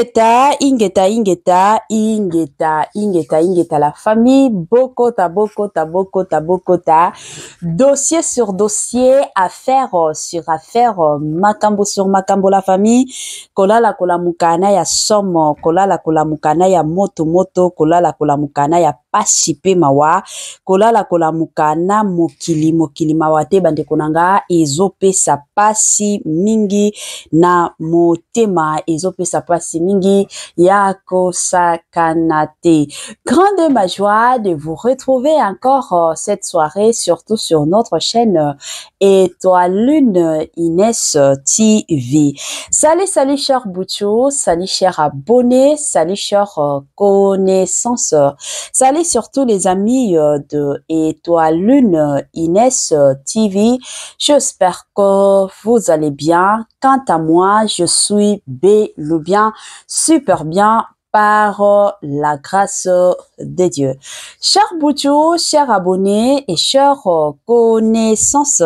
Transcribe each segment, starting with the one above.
Ingeta, la famille, Bokota. Dossier sur dossier, affaire sur affaire, makambo sur makambo, la famille. Kolala kolamukana ya somo, kolala kolamukana ya moto, kolala kolamukana ya pasipe mawa, kolala kolamukana mokili mawate bande konanga, ezope sa pasi mingi na motema, ezope sa pasi mingi yako sakanate. Grande ma joie de vous retrouver encore cette soirée, surtout sur notre chaîne Étoile Lune Inès TV. Salut chers Bouchou, salut chers abonnés, salut chers connaissances, salut surtout les amis de Étoile Lune Inès TV. J'espère que vous allez bien. Quant à moi, je suis bien, super bien, par la grâce de Dieu. Chers Bouchou, chers abonnés et chers connaissances,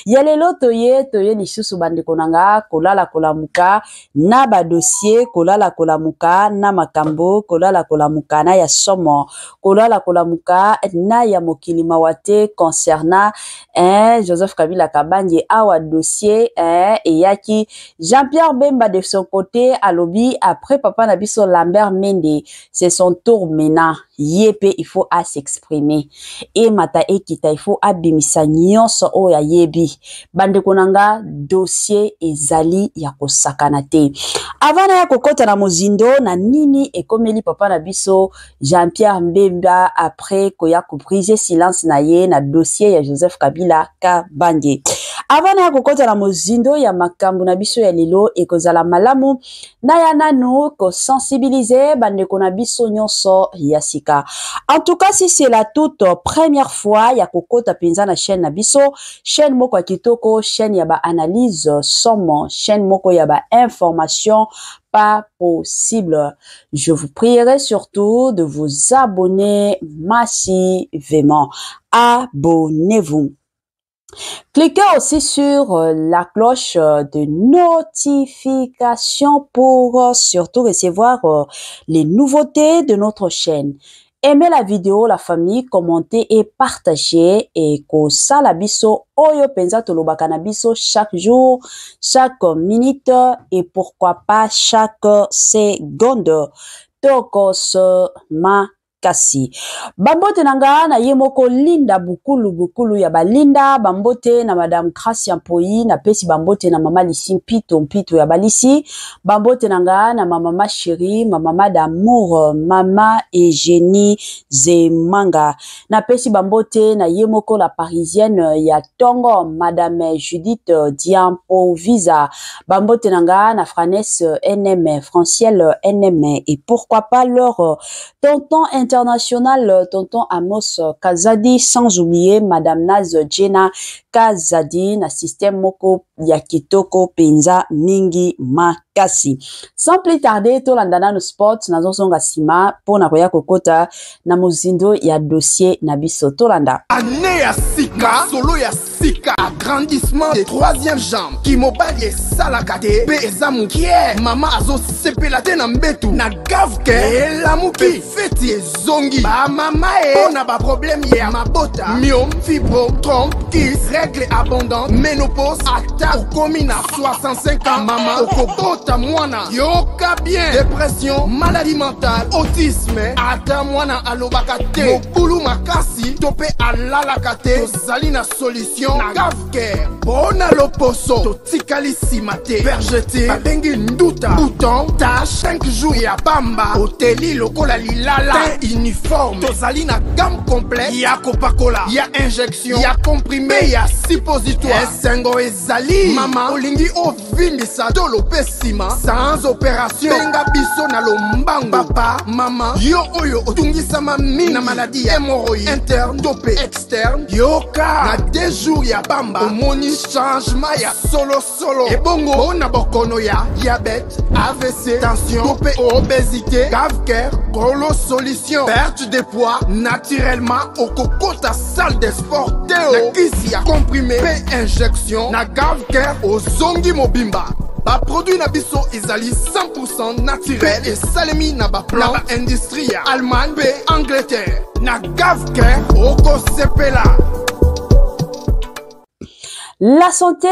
yalelo toye lisusu bande konanga, kolala kolamuka, na ba dossier, kolala kolamuka, na makambo, kolala kolamuka, na ya somo, kolala kolamuka, na ya mokili mawate concernant Joseph Kabila Kabange, awa dossier, et yaki Jean-Pierre Bemba de son côté, à lobby, après papa Nabiso Lambert Mende, c'est son tour maintenant. Yépe, il faut à s'exprimer. Et mata ekita, il faut abimisa nyonso o ya yebi. Bande konanga, dossier ezali ya kosakanate. Avant ya kokota na mozindo, na nini e komeli papa na biso, Jean-Pierre Mbemba, après koya brise silence na ye, na dossier ya Joseph Kabila Kabange. Avant ya kokota na mozindo, ya makambu na biso ya lilo, e kozala malamu, na ya nanu, ko sensibiliser, bande konabiso nyonso ya sika. En tout cas, si c'est la toute première fois, ya kokota penza na chaîne Nabiso, chaîne moko ya kitoko, chaîne yaba analyse somme, chaîne moko yaba information pas possible. Je vous prierai surtout de vous abonner massivement. Abonnez-vous. Cliquez aussi sur la cloche de notification pour surtout recevoir les nouveautés de notre chaîne. Aimez la vidéo, la famille, commentez et partagez et ko sala biso oyo penza tolobaka na biso chaque jour, chaque minute et pourquoi pas chaque seconde. Tokos ma kasi. Bambote nanga na yemoko linda bukulu ya balinda, bambote na madame Gracia Mpoi, na pesi bambote na mama Lisi mpito ya balisi, bambote nanga na mama chérie, mama d'amour, mama Eugénie Zemanga, na pesi bambote na yemoko la parisienne ya tongo, madame Judith Diampo Visa, bambote nanga na Franesse NM, Franciel NM, et pourquoi pas leur tonton international, tonton Amos Kazadi, sans oublier madame Naz Jenna Kazadi, na système moko yakitoko penza mingi makasi. Sans plus tarder, to landana no sport na zonga sima po na koya kokota na mozindo ya dossier na biso tolanda. Année ya sika, solo ya sika, agrandissement des troisième jambe, qui mobile salakate, pe ezamu kie, mama azo sepelate na mbetu, na gavke, elamuki, feti zongi, ba mama na ba problème ya mabota, myome, fibro, trompe, kiss, règle abondante, ménopause, ata, okomina, 65 ans, mama, okobota mwana, yoka bien, dépression, maladie mentale, autisme, ata mwana alobakate, mokulu makasi, tope alalakate, tozalina solution, na gavke, bona loposo, totikalisima te, vergete, babengi nduta, bouton, tache, 5 jours ya bamba, hoteli lokola lilala, uniforme, tozalina gamme complète, ya copacola, ya injection, ya comprimé, ya suppositoire, esengo ezali, mama, olingi ovindisa dolo pesima, sans opération, benga biso na lombango, papa, mama, yo oyo otungisama mina maladie, hémorroïde, interne, topé, externe, yoka, na 2 jours ya bamba, omoni changement ya solo, et bongo, bona bokono ya, diabète, AVC, tension, topé, obésité, cave-cœur, gros solution, perte de poids, naturellement, au coco ta salle de sport, théo, na kisi ya comprimé, P injection, na cave-cœur, au zongi mobimba. Ba produit na biso ezali 100% naturel et salemi na ba plan na ba industrie ya Allemagne pe Angleterre. Na gavke oko sepela. La santé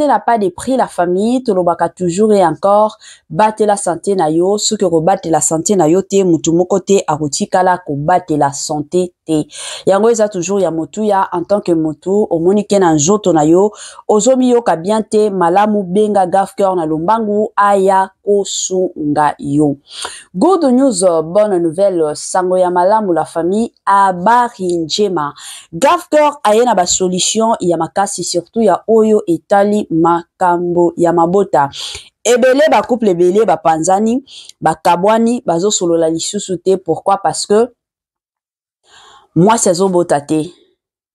n'a pas de prix, la famille, tolobaka toujours et encore, batte la santé na yo, ce que rebatte la santé na yo te, mutu moko te, arutikala ko batte la santé te. Yango eza toujours ya motu ya, en tant que motu, omonike na njoto na yo, ozomi yo ka bien te, malamu benga gafker na lombangu, aya kosunga yo. Good news, bonne nouvelle, sango ya malamu la famille, abari njema. Gafker ayena ba solution ya makasi surtout ya oyo etali makambo ya mabota. Ebele ba couple ebele ba panzani, ba kabwani, bazo solola lisusu te. Pourquoi? Parce que moi saison bota te.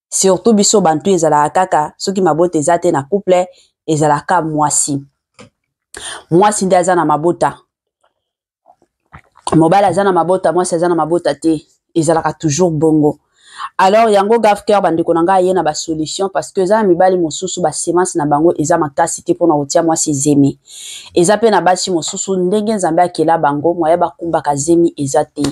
Surtout biso bantu ezala kaka, soki mabota ezate na couple, ezala ka mwasi. Mwasi nde aza na mabota. Mobile aza na mabota, mwasi aza na mabota te. Ezala toujours bongo. Alors yango gafker bandeko nanga yena ba solution parce que za mibali mosusu ba semence na bango eza makasi te pona otia mwasi zemi. Eza pe na basi mosusu ndenge nzambe akela bango moya bakumba ka zemi eza te.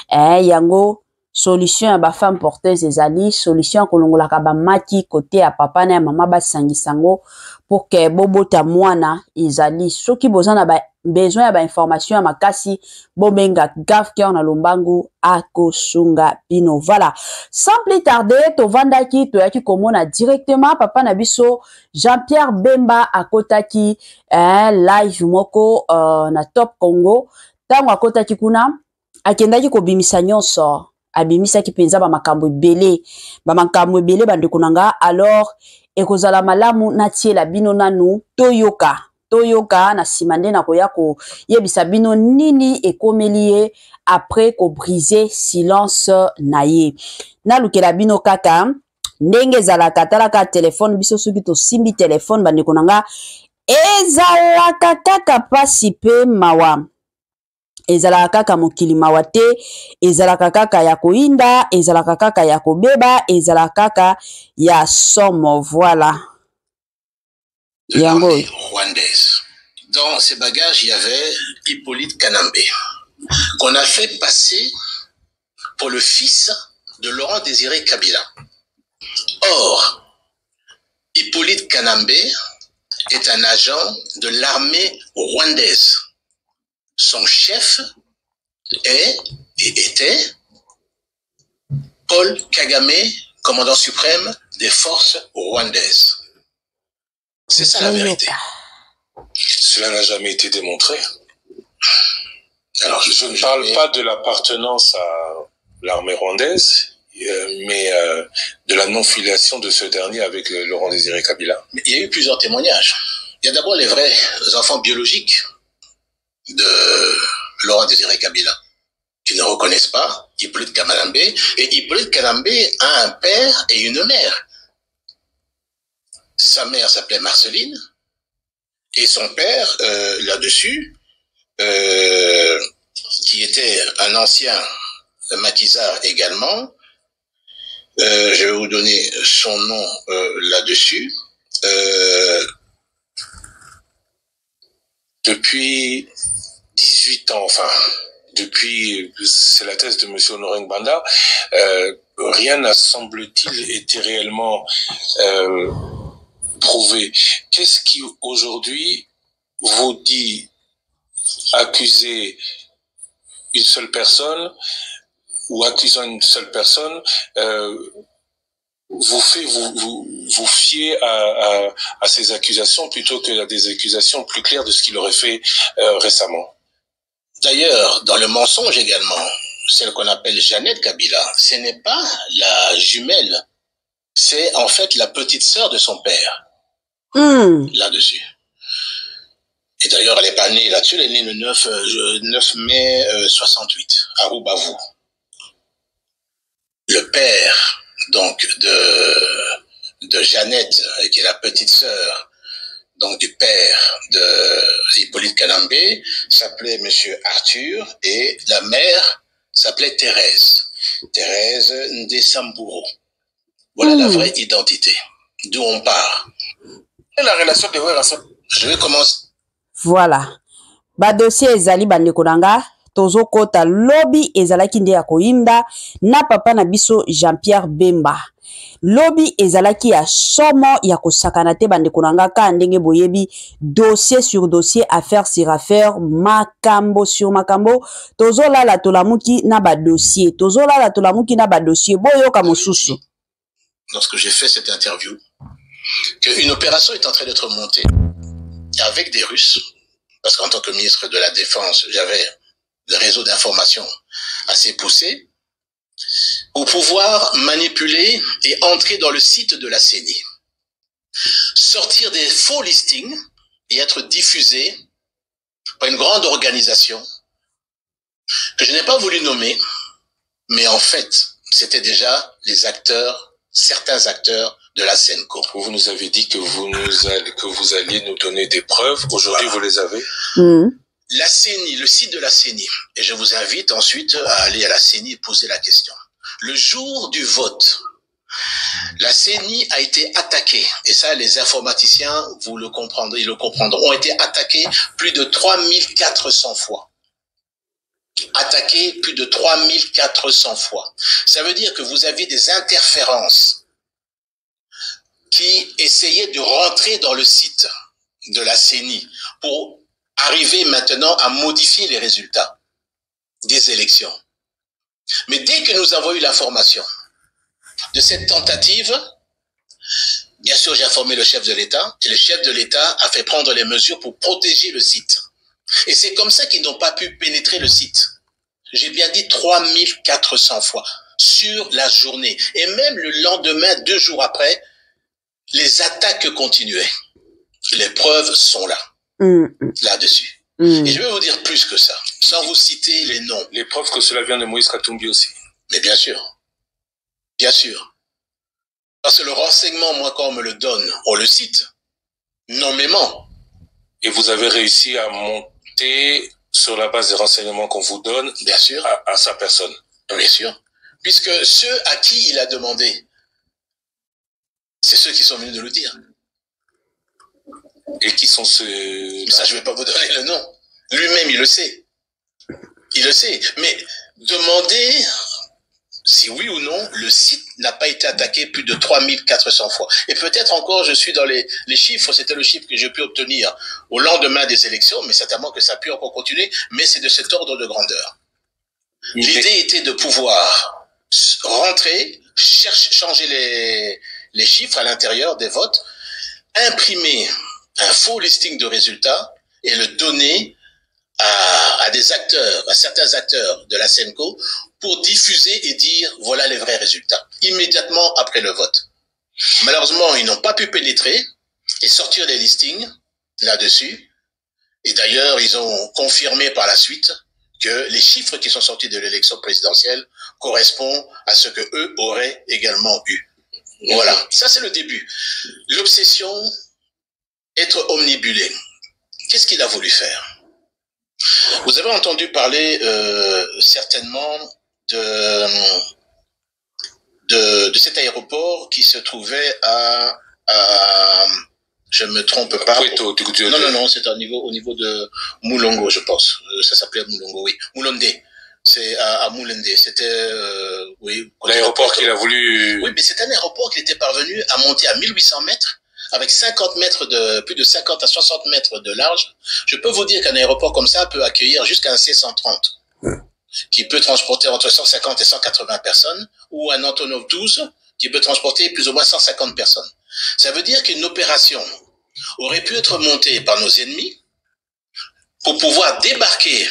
Yango solution ya ba femme porteuse ezali solution kolongola ka ba maki côté ya papa na ya mama ba sangisango pour que bobota mwana ezali soki bozana ba besoin ya ba information ya makasi bobenga gafker na lombangu akosunga bino. Voilà, sans plus tarder tovandaki toyaki komona directement papa na biso Jean-Pierre Bemba akotaki live moko na Top Congo. Tango akotaki kuna akendaki kobimisa nyonso, abimisaki penza ba makambo ebele bandeko nanga. Alors ekozala malamu na tiela bino nanu toyoka na simande na koya ko yebisa bino nini ekomelie après ko briser silence na ye. Na lukela bino kaka ndenge zalaka talaka telefone biso soki to simbi telefone bandeko nanga ezalaka kaka pasi pe mawa. Ezalaka kaka mokili mawa te, ezalaka kaka ya koinda, ezalaka kaka ya kobeba, ezalaka kaka ya somo. Voilà. De l'armée rwandaise. Dans ses bagages, il y avait Hippolyte Kanambe, qu'on a fait passer pour le fils de Laurent Désiré Kabila. Or, Hippolyte Kanambe est un agent de l'armée rwandaise. Son chef était Paul Kagame, commandant suprême des forces rwandaises. C'est ça la vérité. Cela n'a jamais été démontré. Alors, je ne parle pas de l'appartenance à l'armée rwandaise, mais de la non-filiation de ce dernier avec Laurent Désiré Kabila. Mais il y a eu plusieurs témoignages. Il y a d'abord les vrais enfants biologiques de Laurent Désiré Kabila, qui ne reconnaissent pas Hippolyte Kanambe. Et Hippolyte Kanambe a un père et une mère. Sa mère s'appelait Marceline, et son père, là-dessus, qui était un ancien maquisard également, je vais vous donner son nom là-dessus, depuis 18 ans, enfin, depuis, c'est la thèse de M. Honoré Ngbanda, rien n'a, semble-t-il, été réellement prouvé. Qu'est-ce qui, aujourd'hui, vous dit accuser une seule personne ou accusant une seule personne vous fait vous fier à ces accusations plutôt que à des accusations plus claires de ce qu'il aurait fait récemment? D'ailleurs, dans le mensonge également, celle qu'on appelle Jeannette Kabila, ce n'est pas la jumelle, c'est en fait la petite sœur de son père. Là-dessus. Et d'ailleurs, elle n'est pas née là-dessus, elle est née le 9 mai 68, à Roubavu. Le père, donc, de Jeannette, qui est la petite sœur, donc du père de Hippolyte Kanambe, s'appelait Monsieur Arthur, et la mère s'appelait Thérèse. Thérèse Ndesamburo. Voilà la vraie identité. D'où on part. La relation de relation. Je vais commencer. Voilà. Ba dossier ezali bandeko nanga tozo kota lobby ezalaki nde ya koyimba na papa na biso Jean-Pierre Bemba. Lobby ezalaki ya somo ya kosakana te bandeko nanga ka ndenge boyebi dossier sur dossier, affaire sur affaire, makambo sur makambo, tozo lala tolamuki na ba dossier, tozo lala tolamuki na ba dossier boyoka mosusu. Lorsque j'ai fait cette interview, qu'une opération est en train d'être montée avec des Russes, parce qu'en tant que ministre de la Défense, j'avais le réseau d'information assez poussé, pour pouvoir manipuler et entrer dans le site de la CENI, sortir des faux listings et être diffusés par une grande organisation que je n'ai pas voulu nommer, mais en fait, c'était déjà les acteurs, certains acteurs de la Senco. Vous nous avez dit que vous alliez nous donner des preuves. Aujourd'hui, voilà. Vous les avez. La CENI, le site de la CENI. Et je vous invite ensuite à aller à la CENI et poser la question. Le jour du vote, la CENI a été attaquée. Et ça, les informaticiens, vous le comprendrez, ils le comprendront, ont été attaqués plus de 3400 fois. Attaqués plus de 3400 fois. Ça veut dire que vous aviez des interférences qui essayaient de rentrer dans le site de la CENI pour arriver maintenant à modifier les résultats des élections. Mais dès que nous avons eu l'information de cette tentative, bien sûr j'ai informé le chef de l'État, et le chef de l'État a fait prendre les mesures pour protéger le site. Et c'est comme ça qu'ils n'ont pas pu pénétrer le site. J'ai bien dit 3400 fois sur la journée. Et même le lendemain, 2 jours après, les attaques continuaient. Les preuves sont là, là-dessus. Et je vais vous dire plus que ça, sans vous citer les noms. Les preuves que cela vient de Moïse Katumbi aussi. Mais bien sûr. Bien sûr. Parce que le renseignement, moi, quand on me le donne, on le cite, nommément. Et vous avez réussi à monter sur la base des renseignements qu'on vous donne, bien sûr, à sa personne. Bien sûr. Puisque ceux à qui il a demandé, c'est ceux qui sont venus de le dire. Et qui sont ceux... Mais ça, je ne vais pas vous donner le nom. Lui-même, il le sait. Il le sait. Mais demandez si oui ou non, le site n'a pas été attaqué plus de 3400 fois. Et peut-être encore, je suis dans les chiffres, c'était le chiffre que j'ai pu obtenir au lendemain des élections, mais certainement que ça a pu encore continuer, mais c'est de cet ordre de grandeur. L'idée était de pouvoir rentrer, changer les chiffres à l'intérieur des votes, imprimer un faux listing de résultats et le donner à des acteurs, à certains acteurs de la Senco pour diffuser et dire voilà les vrais résultats, immédiatement après le vote. Malheureusement, ils n'ont pas pu pénétrer et sortir les listings là-dessus. Et d'ailleurs, ils ont confirmé par la suite que les chiffres qui sont sortis de l'élection présidentielle correspondent à ce que eux auraient également eu. Voilà, ça c'est le début. L'obsession, être omnibulé. Qu'est-ce qu'il a voulu faire? Vous avez entendu parler certainement de cet aéroport qui se trouvait à je me trompe pas. Non, c'est au niveau de Moulongo, je pense. Ça s'appelait Moulongo, oui. Moulonde. C'est à Moulonde. C'était, oui. L'aéroport qu'il a voulu... Oui, mais c'est un aéroport qui était parvenu à monter à 1800 mètres, avec 50 mètres plus de 50 à 60 mètres de large. Je peux vous dire qu'un aéroport comme ça peut accueillir jusqu'à un C-130, qui peut transporter entre 150 et 180 personnes, ou un Antonov 12, qui peut transporter plus ou moins 150 personnes. Ça veut dire qu'une opération aurait pu être montée par nos ennemis pour pouvoir débarquer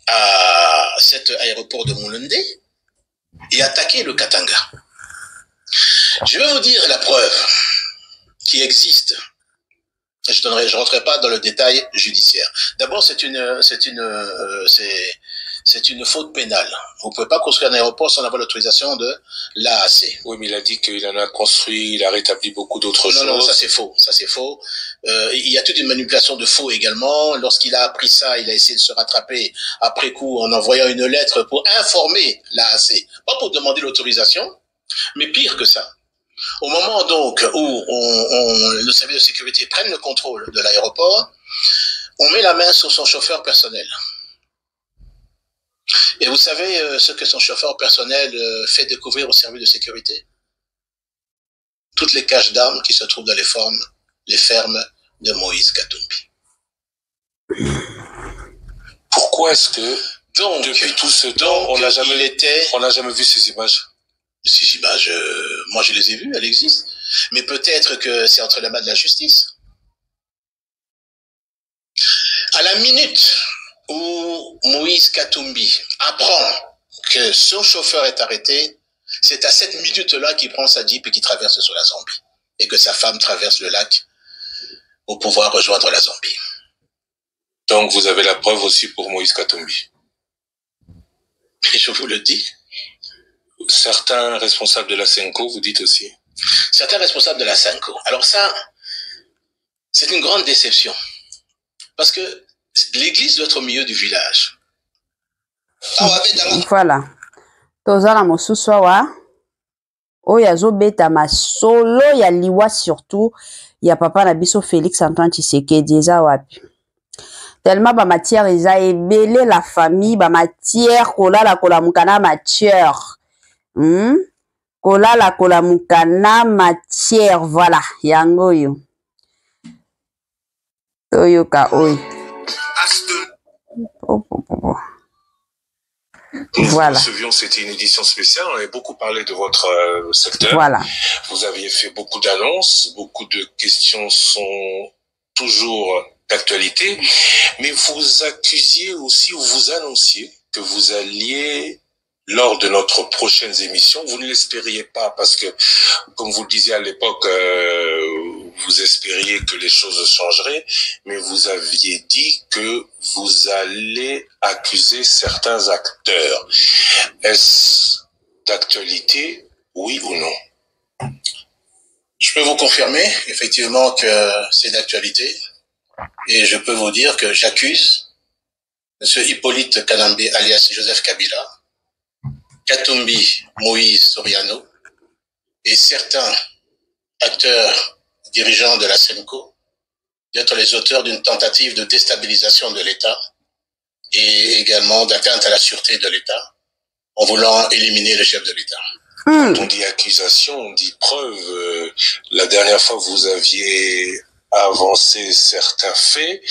à cet aéroport de Moulonde et attaquer le Katanga. Je vais vous dire la preuve qui existe. Je ne rentrerai pas dans le détail judiciaire. D'abord, c'est une faute pénale. Vous ne pouvez pas construire un aéroport sans avoir l'autorisation de l'AAC. Oui, mais il a dit qu'il en a construit, il a rétabli beaucoup d'autres choses. Non, ça c'est faux. Ça c'est faux. Il y a toute une manipulation de faux également. Lorsqu'il a appris ça, il a essayé de se rattraper après coup en envoyant une lettre pour informer l'AAC. Pas pour demander l'autorisation, mais pire que ça. Au moment donc où le service de sécurité prenne le contrôle de l'aéroport, on met la main sur son chauffeur personnel. Et vous savez ce que son chauffeur personnel fait découvrir au service de sécurité? Toutes les caches d'armes qui se trouvent dans les fermes de Moïse Katumbi. Pourquoi est-ce que, donc, depuis tout ce temps, on n'a jamais vu ces images? Ces images, moi je les ai vues, elles existent. Mais peut-être que c'est entre les mains de la justice. À la minute où Moïse Katumbi apprend que son chauffeur est arrêté, c'est à cette minute-là qu'il prend sa jeep et qu'il traverse sur la Zambie. Et que sa femme traverse le lac pour pouvoir rejoindre la Zambie. Donc vous avez la preuve aussi pour Moïse Katumbi. Et je vous le dis. Certains responsables de la Senko, vous dites aussi. Certains responsables de la Senko. Alors ça, c'est une grande déception. Parce que l'église doit être au milieu du village. Voilà. Tozala mosusu awa oyo azobeta masolo ya liwa surtout ya papa na biso Félix Antoine Tshisekedi eza wapi. Tellement ba matière eza ebele la famille ba matière kolala kolamukana matière. Kolala kolamukana matière voilà yango yo. Toyoka oyo. Voilà. Nous recevions, c'était une édition spéciale, on avait beaucoup parlé de votre secteur. Voilà. Vous aviez fait beaucoup d'annonces, beaucoup de questions sont toujours d'actualité, mais vous accusiez aussi, ou vous annonciez que vous alliez, lors de notre prochaines émissions, vous ne l'espériez pas, parce que, comme vous le disiez à l'époque, vous espériez que les choses changeraient, mais vous aviez dit que vous allez accuser certains acteurs. Est-ce d'actualité, oui ou non? Je peux vous confirmer, effectivement, que c'est d'actualité. Et je peux vous dire que j'accuse M. Hippolyte Kanambe, alias Joseph Kabila, Katumbi Moïse Soriano, et certains acteurs dirigeants de la SEMCO d'être les auteurs d'une tentative de déstabilisation de l'État et également d'atteinte à la sûreté de l'État en voulant éliminer le chef de l'État. Quand on dit accusation, on dit preuve. La dernière fois, vous aviez avancé certains faits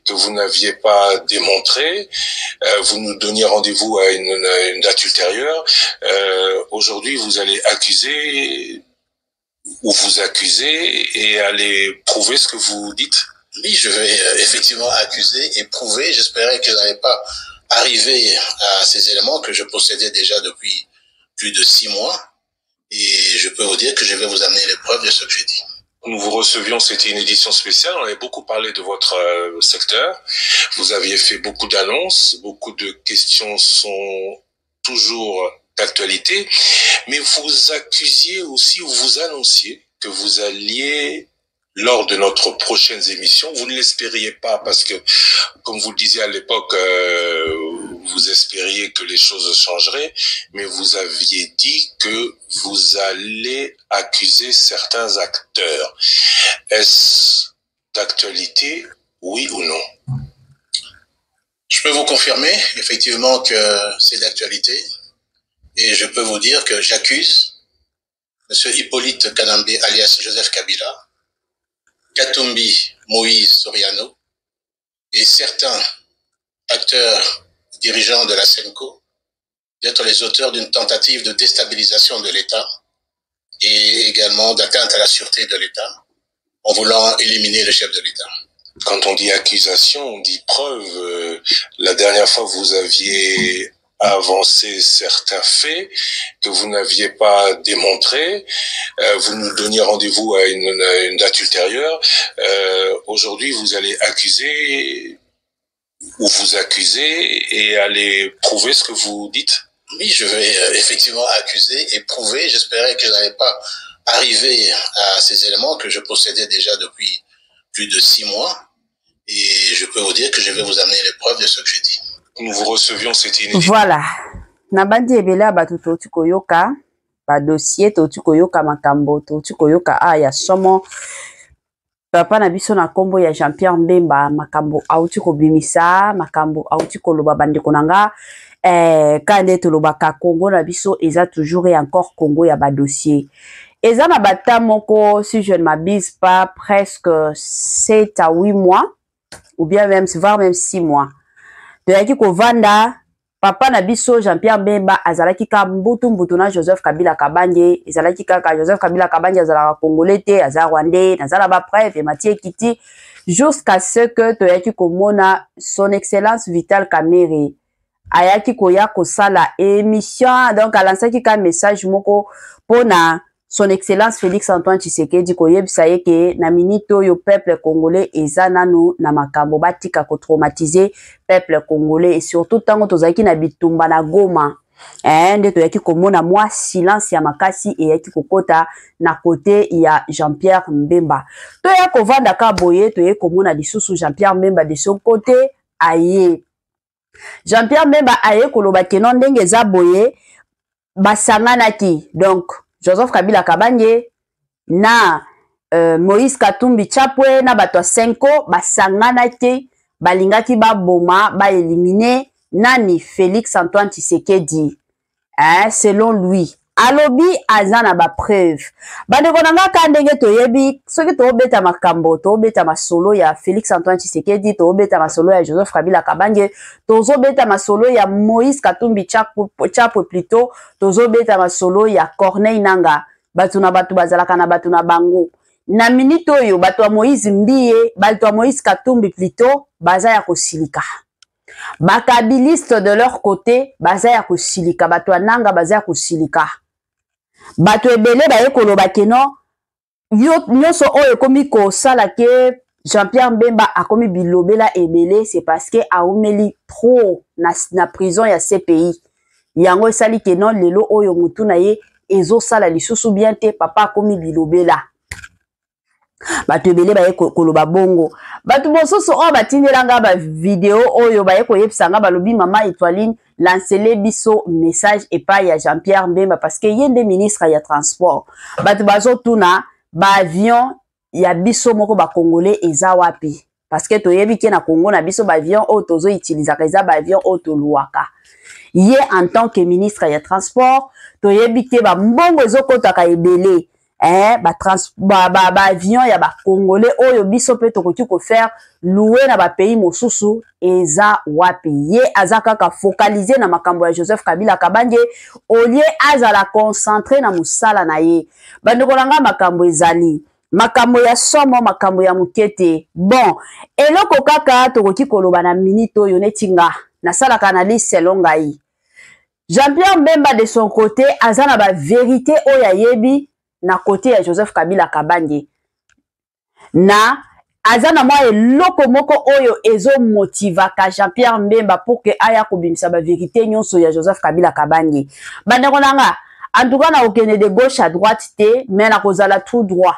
que vous n'aviez pas démontrés. Vous nous donniez rendez-vous à une date ultérieure. Aujourd'hui, vous allez accuser ou vous accuser et aller prouver ce que vous dites? Oui, je vais effectivement accuser et prouver. J'espérais que je n'allais pas arriver à ces éléments que je possédais déjà depuis plus de 6 mois. Et je peux vous dire que je vais vous amener les preuves de ce que j'ai dit. Nous vous recevions, c'était une édition spéciale, on avait beaucoup parlé de votre secteur. Vous aviez fait beaucoup d'annonces, beaucoup de questions sont toujours d'actualité, mais vous accusiez aussi ou vous annonciez que vous alliez, lors de notre prochaines émissions, vous ne l'espériez pas parce que, comme vous le disiez à l'époque, vous espériez que les choses changeraient, mais vous aviez dit que vous allez accuser certains acteurs. Est-ce d'actualité, oui ou non? Je peux vous confirmer, effectivement, que c'est d'actualité. Et je peux vous dire que j'accuse M. Hippolyte Kanambe, alias Joseph Kabila, Katumbi Moïse Soriano, et certains acteurs dirigeants de la SEMCO d'être les auteurs d'une tentative de déstabilisation de l'État et également d'atteinte à la sûreté de l'État en voulant éliminer le chef de l'État. Quand on dit accusation, on dit preuve. La dernière fois, vous aviez avancé certains faits que vous n'aviez pas démontrés. Vous nous donniez rendez-vous à une date ultérieure. Aujourd'hui, vous allez accuser ou vous accuser et aller prouver ce que vous dites? Oui, je vais effectivement accuser et prouver. J'espérais que je n'allais pas arriver à ces éléments que je possédais déjà depuis plus de 6 mois. Et je peux vous dire que je vais vous amener les preuves de ce que j'ai dit. Nous vous recevions, c'était une... Voilà. Nabandi ebela batu toti koyoka ba dossier toti koyoka makambo toti koyoka ya somo papa na biso na kombo ya Jean-Pierre Mbemba makambo auti kobimisa makambo auti koloba bandeko nanga kande tolobaka Congo na biso eza toujours et encore Congo ya ba dossier eza na bata moko si je ne m'abuse pas presque 7 à 8 mois ou bien même voire même 6 mois toyaki kovanda papa na biso Jean-Pierre Mbemba azalaki ka mbutu na Joseph Kabila Kabange ezalaki kaka Joseph Kabila Kabange azalaka congolais te azala rwandais nazala ba preuve Mathieu Kiti jusqu'à ce que toyaki komona son excellence Vital Kamerhe ayaki koya kosala émission donc alansaki ka message moko pona son excellence Félix Antoine Tshisekedi koyebisa yeke na minito yo peuple congolais eza nanu na makambo batika ko traumatiser peuple congolais et surtout tango tozaki na bitumba na Goma nde toyaki komona mwa silence ya makasi e yaki kokota na côté ya Jean-Pierre Mbemba toya kovanda ka boye toye komona lisusu Jean-Pierre Mbemba de son côté aye Jean-Pierre Mbemba aye koloba kenon ndenge za boye basanganaki donc Joseph Kabila Kabange na Moïse Katumbi Chapwe na bato 5 basangana te balingaki baboma ba éliminer nani Félix Antoine Tshisekedi selon lui alobi azana ba preuve bandeko nanga ka ndenge toyebi soki to beta makambo to beta masolo ya Félix Antoine Tshisekedi to beta masolo ya Joseph Kabila Kabange tozo beta masolo ya Moïse Katumbi Chapwe plutôt tozo beta masolo ya Corneille Nanga batu na batu bazalaka na batu na bango na minito oyo batu wa Moïse Mbiye batu wa Moïse Katumbi plutôt baza ya kosilika bakabiliste de leur côté baza ya kosilika batu wa Nanga baza ya kosilika bato ebele baye koloba keno nyonso oyo komi kosala ke Jean-Pierre Mbemba akomi bilobela ebele c'est parce que aumeli trop na prison ya CPI yango esali keno lelo oyo mutu na ye ezo sala lisusu bien te papa akomi bilobela bato ebele baye koloba bongo bato mosusu oyo batindelanga ba video oyo baye koyebisanga balobi mama Étoiline lancele biso message epai ya Jean-Pierre Mbemba parce que yende ministre ya transport bato bazotuna ba avion ya biso moko ba congolais eza wapi parce que toyebi ke na Congo na biso ba avion oyo tozo utilisaka eza ba avion oyo toluaka ye en tant que ministre ya transport toyebi ke ba mbongo ezokotaka ebele ba avion ya ba congolais oyo biso pe tokoki ko faire louer na ba pays mosusu eza wapi ye azakaka focaliser na makambo ya Joseph Kabila Kabange au lieu azala concentré na musala na ye bandeko nanga makambo ezali makambo ya somo makambo ya mukete bon eloko kaka tokoki koloba na minute oyo netinga na sala kanalise selon ngai Jean-Pierre Mbemba de son côté azana ba vérité oya yebi na côté ya Joseph Kabila Kabange na azana mwa eloko moko oyo ezo motivaka Jean-Pierre Mbemba pour que aya kobimisa ba vérité nyonso ya Joseph Kabila Kabange bandeko nanga en tout cas na okene de gauche à droite te mais na kozala tout droit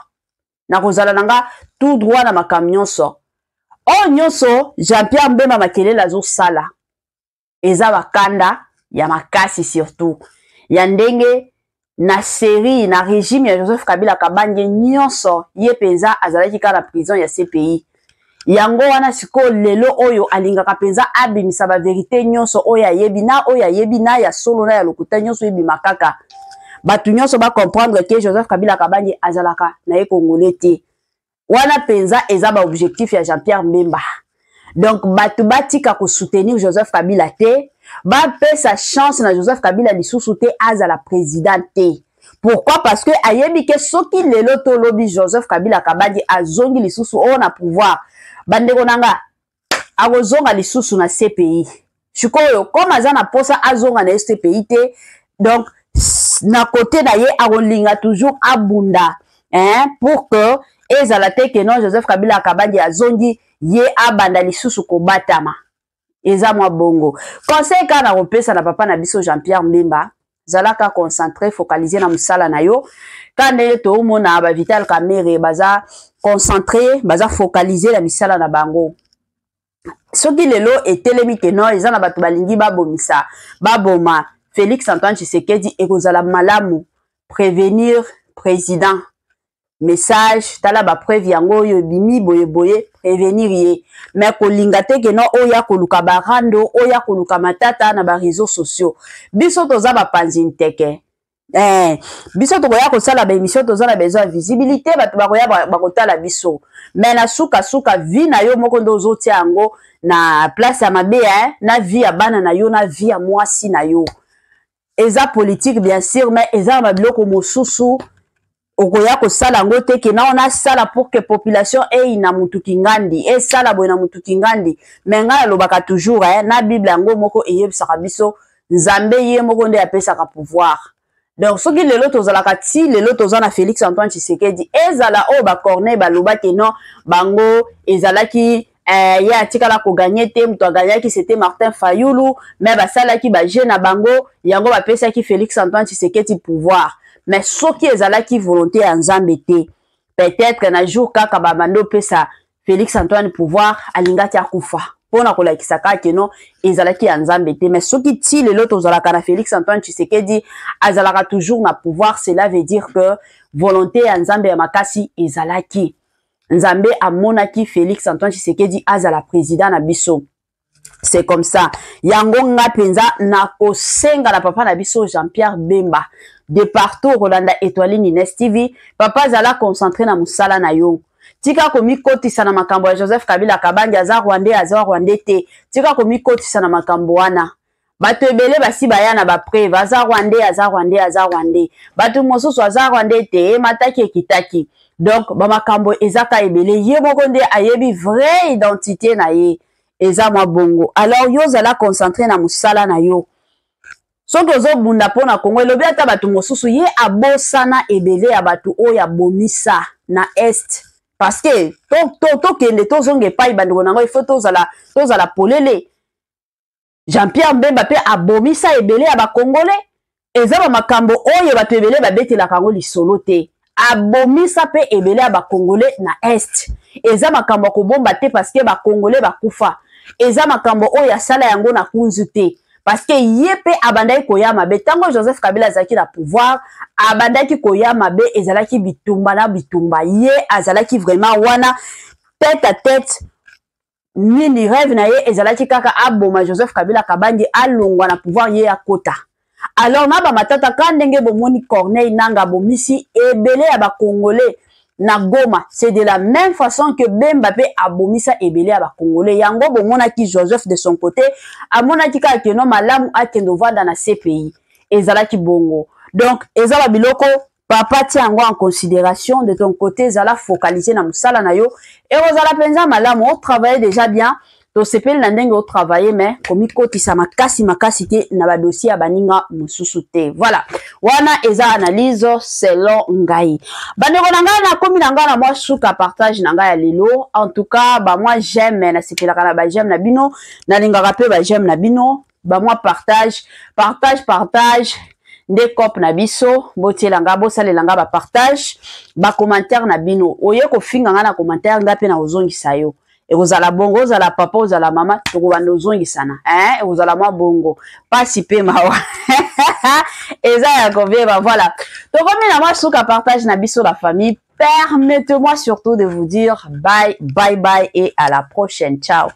na kozala nanga tout droit na makam nyonso o nyonso Jean-Pierre Mbemba makelele azo sala eza bakanda ya makasi surtout ya ndenge na série na régime ya Joseph Kabila Kabange nyonso ye penza azalaki ka na prison ya CPI yango wana siko lelo oyo alingaka penza abimisa ba vérité nyonso oyo ayebi na ya solo na ya lokuta nyonso yebi makaka batu nyonso ba comprendre que Joseph Kabila Kabange azalaka na ye congolais te wana penza eza ba objectif ya Jean-Pierre Mbemba donc batu batika ko soutenir Joseph Kabila te ba pesa chance na Joseph Kabila lisusu te azala présidente. Pourquoi? Parce que ayebi ke soki lelo to lobi Joseph Kabila Kabange azongi lisusu o na pouvoir bandeko nanga akozonga lisusu na CPI chikoyo comme azana posa azonga na CPI te donc na côté na ye akolinga toujours abunda pour que ezala te ke non Joseph Kabila Kabange azongi ye abanda lisusu kobatama eza mwa bongo conseil ka na kopesa na papa na biso Jean-Pierre Mbemba zalaka concentré focaliser na musala na yo kande to mona ba Vital Kamerhe baza concentré baza focaliser la misala na bango soki lelo etelemi ke non eza na bato balingi babomisa baboma Félix Antoine Tshisekedi ekozala malamu prévenir président message tala ba preuve yango yo bimi boye boye prévenir ye mais ko lingate ke non oya ko luka barando oya ko luka matata na ba réseaux sociaux biso toza ba panzi nteke biso to koya ko sala ba émission toza na besoin visibilité bato ba koya ba kotala biso mais na suka vie na yo moko ndo zoti yango na place ya mabe na vie ya bana na yo na vie ya mwasi na yo eza politique bien sûr mais eza ma biloko mosusu okoya ko sala ngo te ke na ona sala pour que population ina mutu kingandi sala boye na mutu kingandi mais nga lobaka toujours na bible yango moko eyebisaka biso nzambe ye moko nde apesaka pouvoir. Donc soki lelo tozalaka ti lelo tozana Félix Antoine Tshisekedi ezala o ba Corneille baloba ke non bango ezalaki ya atikala ko gagner te muto gagnaki c'était Martin Fayulu mais basalaki ba jeune na bango yango bapesaki Félix Antoine Tshisekedi pouvoir mais soki ezalaki volonté ya Nzambe te peut-être na jour kaka ba bando pesa Félix Antoine pouvoir alingati akufa pona ko lakisa ka ke non ezalaki ya Nzambe te mais soki ti lelo tozalaka na Félix Antoine Tshisekedi azalaka toujours na pouvoir cela veut dire que volonté ya Nzambe ya makasi ezalaki Nzambe amonaki Félix Antoine Tshisekedi azala président na biso. C'est comme ça. Yango nga penza na kosenga na papa na biso Jean-Pierre Bemba. De partout Rolanda Étoiline Ines TV, papa zala concentré na musala na yo. Tika komi kotisa na makambo ya Joseph Kabila Kabange aza Rwandais te. Tika komi kotisa na makambo wana. Bato ebele basi bayana ba preuve aza Rwandais. Bato mosusu aza Rwandais te mataki ekitaki. Donc ba makambo ezaka ebele ye moko nde ayebi vraie identité na ye eza mwa bongo. Alors yo zala concentré na musala na yo. Soki ozo bunda pona Kongo elobi ata bato mosusu ye abosana ebele ya bato oyo abomisa na est parce que to kende tozonge epai bandeko nango il faut tozala polele. Jean-Pierre Bemba pe abomisa ebele ya bakongolais eza ba makambo oyo bato ebele babetelaka ngo lisolo te. Abomisa pe ebele ya bakongolais na est eza makambo kobomba te parce que bakongolais bakufa eza makambo oyo asala yango na kunzu te parce que ye pe abandaki koyama be tango Joseph Kabila azalaki na pouvoir abandaki koyama be ezalaki bitumba na bitumba ye azalaki vraiment wana tête à tête nini rêve na ye ezalaki kaka aboma Joseph Kabila Kabange alongwa na pouvoir ye akota. Alors na ba matata kandenge bomoni Corneille nanga bomisi ebele ya ba congolais na Goma c'est de la même façon que Bemba pe abomisa ebele ya ba congolais yango bomona ki Joseph de son côté amona ki ka keno malamu akendo vanda na CPI ezalaki bongo. Donc ezala biloko papa ti yango en considération de ton côté ezala focaliser na musala na yo et ozala penza malamu au travailler déjà bien. To sepeli na ndenge au travailler mais komi kotisa makasi te na ba dossier ya baninga mususu te. Voilà. Wana eza analyse selon ngai. Bandeko na ngai na komi na ngai na moi suka partage na ngai ya lelo. En tout cas, ba moi j'aime na sepelaka na ba j'aime na bino, na lingaka pe ba j'aime na bino, ba moi partage. Nde kop na biso, botiela nga bosalela nga ba partage, ba commentaire na bino. Oye ko finga nga na commentaire nga pe na ozongisa yo. Et vous allez bongo, vous allez papa, vous allez maman, vous allez nous zongisana, hein, et vous allez moi bongo, pas si peu mawa. Et ça y a combien, voilà. Donc comme il y a moi souka partage na biso la famille, permettez-moi surtout de vous dire bye et à la prochaine, ciao.